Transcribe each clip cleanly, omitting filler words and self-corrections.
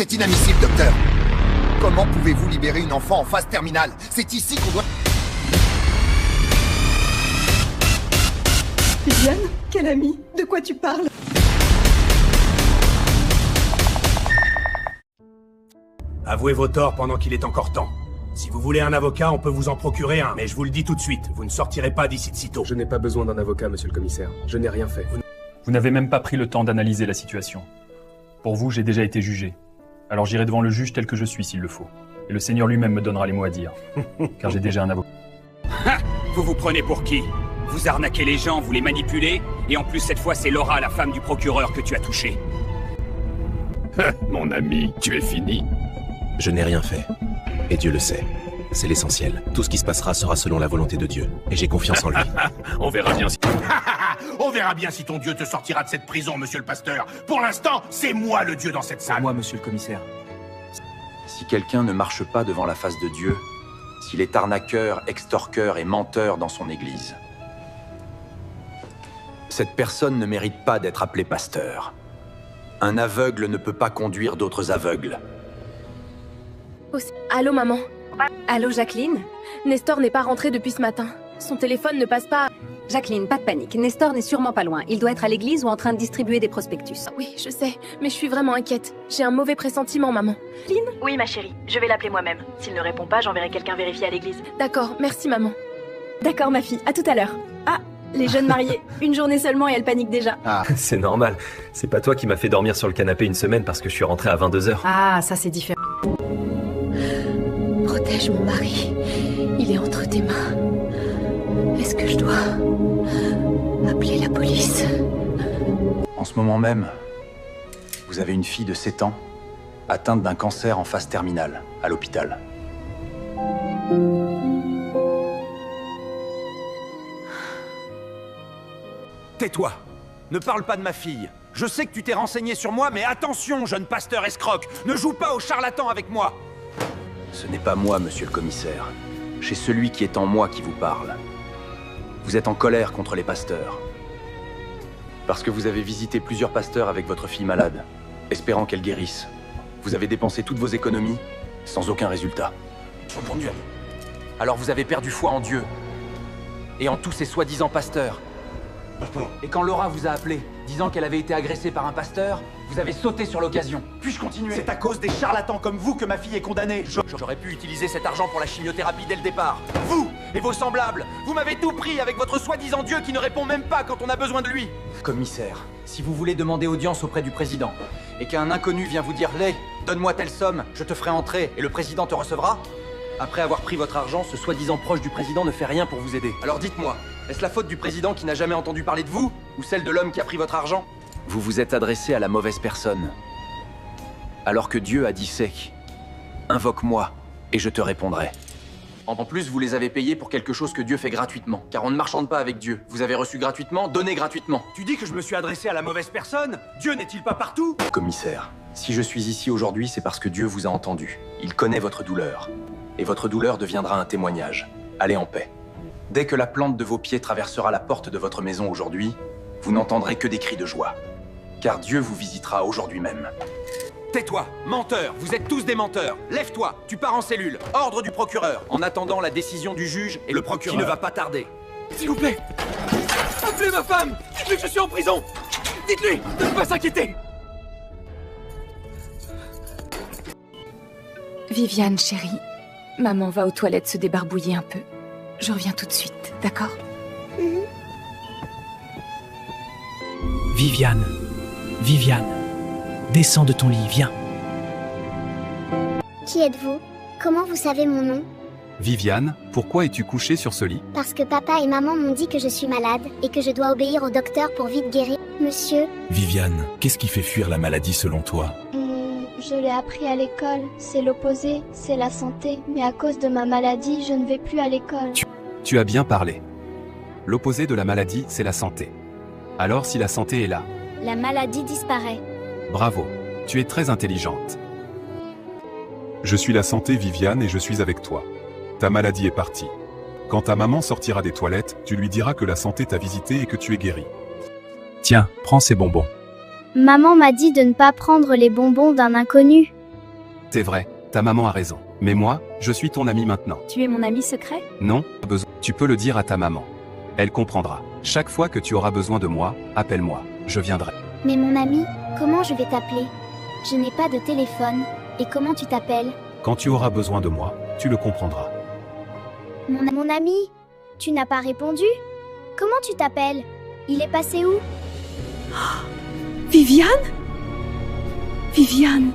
C'est inadmissible, docteur. Comment pouvez-vous libérer une enfant en phase terminale? C'est ici qu'on doit... Viviane, quel ami? De quoi tu parles? Avouez vos torts pendant qu'il est encore temps. Si vous voulez un avocat, on peut vous en procurer un, mais je vous le dis tout de suite, vous ne sortirez pas d'ici de sitôt. Je n'ai pas besoin d'un avocat, monsieur le commissaire. Je n'ai rien fait. Vous n'avez même pas pris le temps d'analyser la situation. Pour vous, j'ai déjà été jugé. Alors j'irai devant le juge tel que je suis s'il le faut. Et le Seigneur lui-même me donnera les mots à dire. Car j'ai déjà un avocat. Vous vous prenez pour qui? Vous arnaquez les gens, vous les manipulez, et en plus cette fois c'est Laura, la femme du procureur, que tu as touchée. Mon ami, tu es fini. Je n'ai rien fait. Et Dieu le sait. C'est l'essentiel. Tout ce qui se passera sera selon la volonté de Dieu. Et j'ai confiance en lui. On verra bien si... On verra bien si ton Dieu te sortira de cette prison, monsieur le pasteur. Pour l'instant, c'est moi le Dieu dans cette salle. Moi, monsieur le commissaire. Si quelqu'un ne marche pas devant la face de Dieu, s'il est arnaqueur, extorqueur et menteur dans son église, cette personne ne mérite pas d'être appelée pasteur. Un aveugle ne peut pas conduire d'autres aveugles. Allô, maman? Allô, Jacqueline? Nestor n'est pas rentré depuis ce matin. Son téléphone ne passe pas... Jacqueline, pas de panique. Nestor n'est sûrement pas loin. Il doit être à l'église ou en train de distribuer des prospectus. Oui, je sais, mais je suis vraiment inquiète. J'ai un mauvais pressentiment, maman. Lynn? Oui, ma chérie. Je vais l'appeler moi-même. S'il ne répond pas, j'enverrai quelqu'un vérifier à l'église. D'accord, merci, maman. D'accord, ma fille, à tout à l'heure. Ah, les jeunes mariés. Une journée seulement et elle panique déjà. Ah, c'est normal. C'est pas toi qui m'as fait dormir sur le canapé une semaine parce que je suis rentré à 22h. Ah, ça c'est différent. Protège mon mari. Il est entre tes mains. Est-ce que je dois appeler la police? En ce moment même, vous avez une fille de 7 ans, atteinte d'un cancer en phase terminale, à l'hôpital. Tais-toi. Ne parle pas de ma fille. Je sais que tu t'es renseigné sur moi, mais attention, jeune pasteur escroc. Ne joue pas au charlatan avec moi. Ce n'est pas moi, monsieur le commissaire. C'est celui qui est en moi qui vous parle. Vous êtes en colère contre les pasteurs. Parce que vous avez visité plusieurs pasteurs avec votre fille malade, espérant qu'elle guérisse. Vous avez dépensé toutes vos économies, sans aucun résultat. Oh mon Dieu! Alors vous avez perdu foi en Dieu. Et en tous ces soi-disant pasteurs. Et quand Laura vous a appelé, disant qu'elle avait été agressée par un pasteur, vous avez sauté sur l'occasion. Puis-je continuer? C'est à cause des charlatans comme vous que ma fille est condamnée. J'aurais pu utiliser cet argent pour la chimiothérapie dès le départ. Vous et vos semblables, vous m'avez tout pris avec votre soi-disant Dieu qui ne répond même pas quand on a besoin de lui. Commissaire, si vous voulez demander audience auprès du président, et qu'un inconnu vient vous dire « Lay, donne-moi telle somme, je te ferai entrer et le président te recevra », après avoir pris votre argent, ce soi-disant proche du président ne fait rien pour vous aider. Alors dites-moi, est-ce la faute du président qui n'a jamais entendu parler de vous, ou celle de l'homme qui a pris votre argent? Vous vous êtes adressé à la mauvaise personne. Alors que Dieu a dit c'est. Invoque-moi, et je te répondrai. En plus, vous les avez payés pour quelque chose que Dieu fait gratuitement. Car on ne marchande pas avec Dieu. Vous avez reçu gratuitement, donné gratuitement. Tu dis que je me suis adressé à la mauvaise personne? Dieu n'est-il pas partout? Commissaire, si je suis ici aujourd'hui, c'est parce que Dieu vous a entendu. Il connaît votre douleur. Et votre douleur deviendra un témoignage. Allez en paix. Dès que la plante de vos pieds traversera la porte de votre maison aujourd'hui, vous n'entendrez que des cris de joie. Car Dieu vous visitera aujourd'hui même. Tais-toi, menteur, vous êtes tous des menteurs. Lève-toi, tu pars en cellule, ordre du procureur. En attendant la décision du juge et le procureur qui ne va pas tarder. S'il vous plaît, appelez ma femme. Dites-lui que je suis en prison. Dites-lui de ne pas s'inquiéter. Viviane, chérie, maman va aux toilettes se débarbouiller un peu. Je reviens tout de suite, d'accord? Viviane, Viviane, descends de ton lit, viens. Qui êtes-vous? Comment vous savez mon nom? Viviane, pourquoi es-tu couchée sur ce lit? Parce que papa et maman m'ont dit que je suis malade et que je dois obéir au docteur pour vite guérir. Monsieur? Viviane, qu'est-ce qui fait fuir la maladie selon toi? Je l'ai appris à l'école, c'est l'opposé, c'est la santé. Mais à cause de ma maladie, je ne vais plus à l'école. Tu as bien parlé. L'opposé de la maladie, c'est la santé. Alors si la santé est là, la maladie disparaît. Bravo, tu es très intelligente. Je suis la santé, Viviane, et je suis avec toi. Ta maladie est partie. Quand ta maman sortira des toilettes, tu lui diras que la santé t'a visité et que tu es guéri. Tiens, prends ces bonbons. Maman m'a dit de ne pas prendre les bonbons d'un inconnu. C'est vrai, ta maman a raison. Mais moi, je suis ton ami maintenant. Tu es mon ami secret? Non, tu peux le dire à ta maman. Elle comprendra. Chaque fois que tu auras besoin de moi, appelle-moi. Je viendrai. Mais mon ami, comment je vais t'appeler? Je n'ai pas de téléphone. Et comment tu t'appelles? Quand tu auras besoin de moi, tu le comprendras. Mon ami, tu n'as pas répondu? Comment tu t'appelles? Il est passé où? Viviane? Viviane,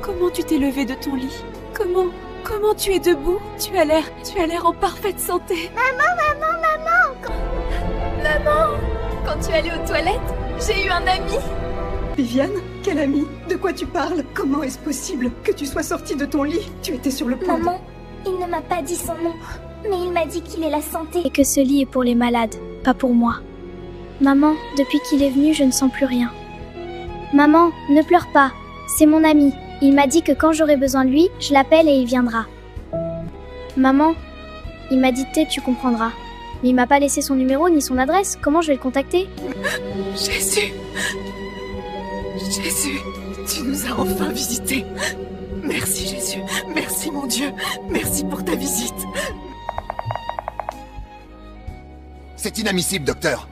comment tu t'es levée de ton lit? Comment tu es debout? Tu as l'air en parfaite santé. Maman! Maman! Quand tu es allée aux toilettes, j'ai eu un ami. Viviane, quel ami? De quoi tu parles? Comment est-ce possible que tu sois sortie de ton lit? Tu étais sur le point de... Maman, il ne m'a pas dit son nom, mais il m'a dit qu'il est la santé. Et que ce lit est pour les malades, pas pour moi. Maman, depuis qu'il est venu, je ne sens plus rien. Maman, ne pleure pas. C'est mon ami. Il m'a dit que quand j'aurai besoin de lui, je l'appelle et il viendra. Maman, il m'a dit tu comprendras. Mais il m'a pas laissé son numéro ni son adresse. Comment je vais le contacter? Jésus, tu nous as enfin visités. Merci Jésus, merci mon Dieu, merci pour ta visite. C'est inadmissible, docteur.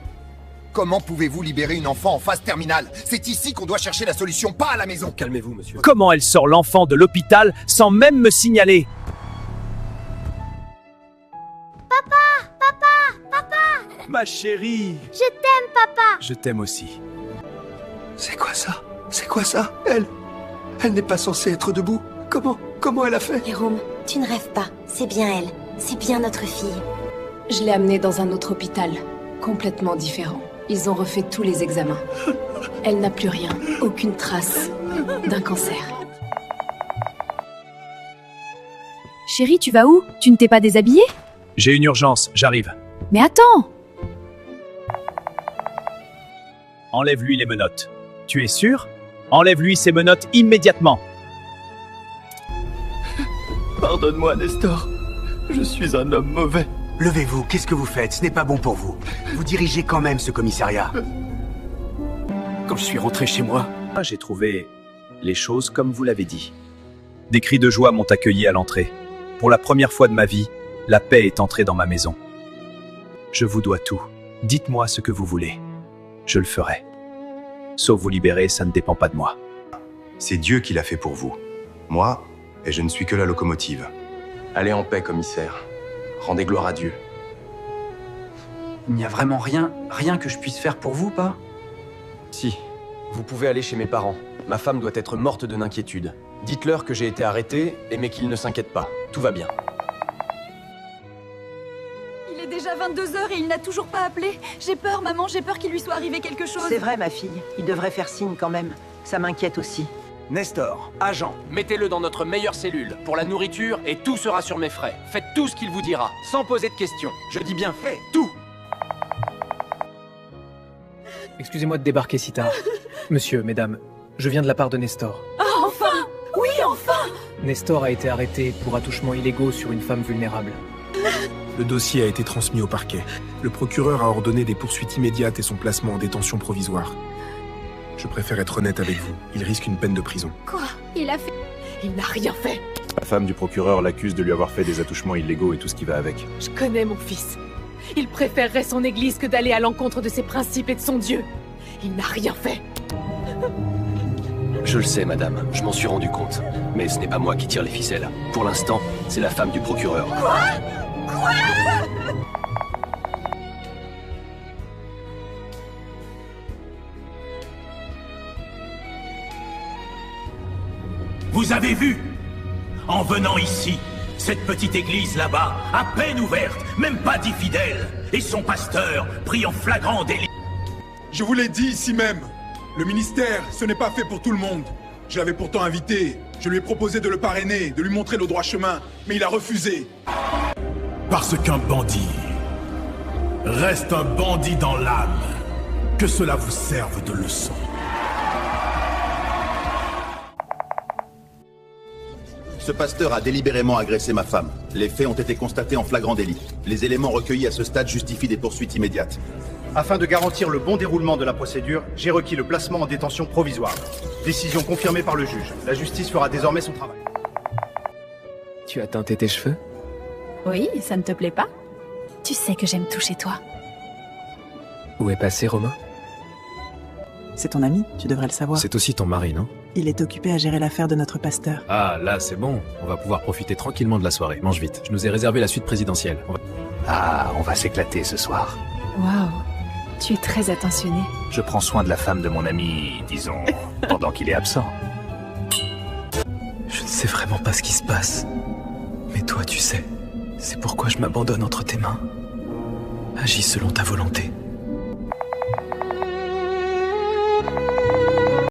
Comment pouvez-vous libérer une enfant en phase terminale? C'est ici qu'on doit chercher la solution, pas à la maison. Calmez-vous, monsieur. Comment elle sort l'enfant de l'hôpital sans même me signaler? Papa! Ma chérie! Je t'aime, papa! Je t'aime aussi. C'est quoi ça? C'est quoi ça? Elle n'est pas censée être debout. Comment elle a fait? Jérôme, tu ne rêves pas. C'est bien elle. C'est bien notre fille. Je l'ai amenée dans un autre hôpital, complètement différent. Ils ont refait tous les examens. Elle n'a plus rien, aucune trace d'un cancer. Chérie, tu vas où? Tu ne t'es pas déshabillée? J'ai une urgence, j'arrive. Mais attends! Enlève-lui les menottes. Tu es sûr? Enlève-lui ses menottes immédiatement. Pardonne-moi, Nestor. Je suis un homme mauvais. Levez-vous, qu'est-ce que vous faites? Ce n'est pas bon pour vous. Vous dirigez quand même ce commissariat. Quand je suis rentré chez moi... J'ai trouvé les choses comme vous l'avez dit. Des cris de joie m'ont accueilli à l'entrée. Pour la première fois de ma vie, la paix est entrée dans ma maison. Je vous dois tout. Dites-moi ce que vous voulez. Je le ferai. Sauf vous libérer, ça ne dépend pas de moi. C'est Dieu qui l'a fait pour vous. Moi, et je ne suis que la locomotive. Allez en paix, commissaire. Rendez gloire à Dieu. Il n'y a vraiment rien que je puisse faire pour vous, pas? Si. Vous pouvez aller chez mes parents. Ma femme doit être morte de l'inquiétude. Dites-leur que j'ai été arrêté, mais qu'ils ne s'inquiètent pas. Tout va bien. Il est déjà 22h et il n'a toujours pas appelé. J'ai peur, maman, j'ai peur qu'il lui soit arrivé quelque chose. C'est vrai, ma fille. Il devrait faire signe quand même. Ça m'inquiète aussi. Nestor, agent, mettez-le dans notre meilleure cellule, pour la nourriture, et tout sera sur mes frais. Faites tout ce qu'il vous dira, sans poser de questions. Je dis bien fait, tout. Excusez-moi de débarquer si tard. Monsieur, mesdames, je viens de la part de Nestor. Ah, enfin! Oui, enfin! Nestor a été arrêté pour attouchements illégaux sur une femme vulnérable. Le dossier a été transmis au parquet. Le procureur a ordonné des poursuites immédiates et son placement en détention provisoire. Je préfère être honnête avec vous. Il risque une peine de prison. Quoi? Il a fait... Il n'a rien fait. La femme du procureur l'accuse de lui avoir fait des attouchements illégaux et tout ce qui va avec. Je connais mon fils. Il préférerait son église que d'aller à l'encontre de ses principes et de son Dieu. Il n'a rien fait. Je le sais, madame. Je m'en suis rendu compte. Mais ce n'est pas moi qui tire les ficelles. Pour l'instant, c'est la femme du procureur. Quoi? Vous avez vu? En venant ici, cette petite église là-bas, à peine ouverte, même pas 10 fidèles, et son pasteur pris en flagrant délit. Je vous l'ai dit ici même, le ministère, ce n'est pas fait pour tout le monde. Je l'avais pourtant invité, je lui ai proposé de le parrainer, de lui montrer le droit chemin, mais il a refusé. Parce qu'un bandit reste un bandit dans l'âme. Que cela vous serve de leçon. Ce pasteur a délibérément agressé ma femme. Les faits ont été constatés en flagrant délit. Les éléments recueillis à ce stade justifient des poursuites immédiates. Afin de garantir le bon déroulement de la procédure, j'ai requis le placement en détention provisoire. Décision confirmée par le juge. La justice fera désormais son travail. Tu as teinté tes cheveux? Oui, ça ne te plaît pas? Tu sais que j'aime toucher toi. Où est passé Romain? C'est ton ami, tu devrais le savoir. C'est aussi ton mari, non? Il est occupé à gérer l'affaire de notre pasteur. Ah, là, c'est bon. On va pouvoir profiter tranquillement de la soirée. Mange vite. Je nous ai réservé la suite présidentielle. Ah, on va s'éclater ce soir. Waouh, tu es très attentionné. Je prends soin de la femme de mon ami, disons, pendant qu'il est absent. Je ne sais vraiment pas ce qui se passe. Mais toi, tu sais. C'est pourquoi je m'abandonne entre tes mains. Agis selon ta volonté.